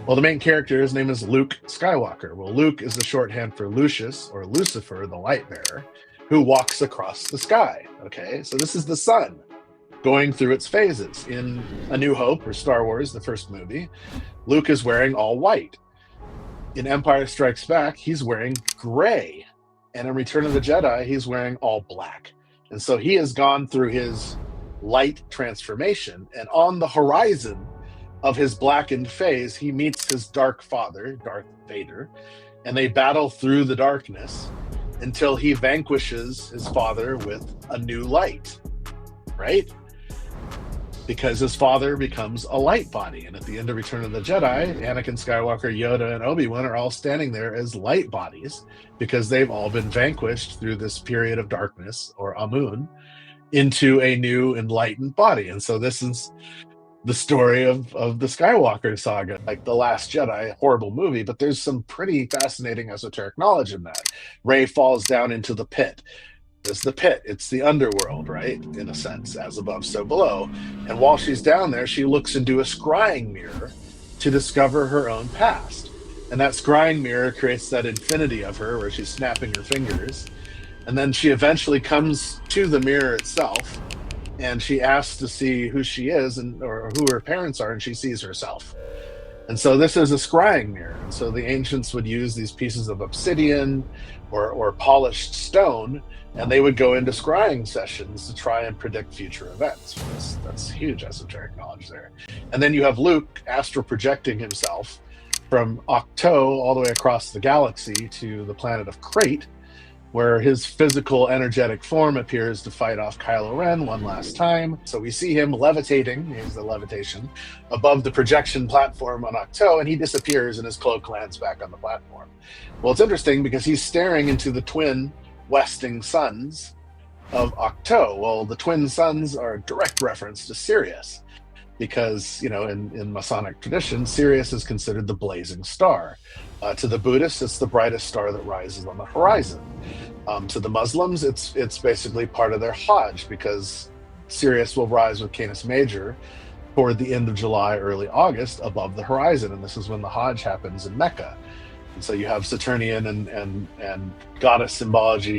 Well, the main character, his name is Luke Skywalker. Well, Luke is the shorthand for Lucius, or Lucifer, the light bearer, who walks across the sky. Okay, so this is the sun going through its phases. In A New Hope, or Star Wars, the first movie, Luke is wearing all white. In Empire Strikes Back, he's wearing gray. And in Return of the Jedi, he's wearing all black. And so he has gone through his light transformation. And on the horizon of his blackened phase, he meets his dark father, Darth Vader, and they battle through the darkness until he vanquishes his father with a new light, right? Because his father becomes a light body. And at the end of Return of the Jedi, Anakin Skywalker, Yoda, and Obi-Wan are all standing there as light bodies because they've all been vanquished through this period of darkness, or Amun, into a new enlightened body. And so this is the story of the Skywalker saga, like The Last Jedi, horrible movie, but there's some pretty fascinating esoteric knowledge in that. Rey falls down into the pit. It's the pit, it's the underworld, right? In a sense, as above, so below. And while she's down there, she looks into a scrying mirror to discover her own past. And that scrying mirror creates that infinity of her where she's snapping her fingers. And then she eventually comes to the mirror itself, and she asks to see who she is or who her parents are, and she sees herself. And so this is a scrying mirror. And so the ancients would use these pieces of obsidian or polished stone, and they would go into scrying sessions to try and predict future events. That's huge esoteric knowledge there. And then you have Luke astral projecting himself from Octo all the way across the galaxy to the planet of Crate, where his physical energetic form appears to fight off Kylo Ren one last time. So we see him levitating, here's the levitation, above the projection platform on Octo, and he disappears and his cloak lands back on the platform. Well, it's interesting because he's staring into the twin westing suns of Octo. Well, the twin suns are a direct reference to Sirius, because, in Masonic tradition, Sirius is considered the blazing star. To the Buddhists, it's the brightest star that rises on the horizon. To the Muslims, it's basically part of their Hajj, because Sirius will rise with Canis Major toward the end of July, early August, above the horizon, and this is when the Hajj happens in Mecca. And so you have Saturnian and goddess symbology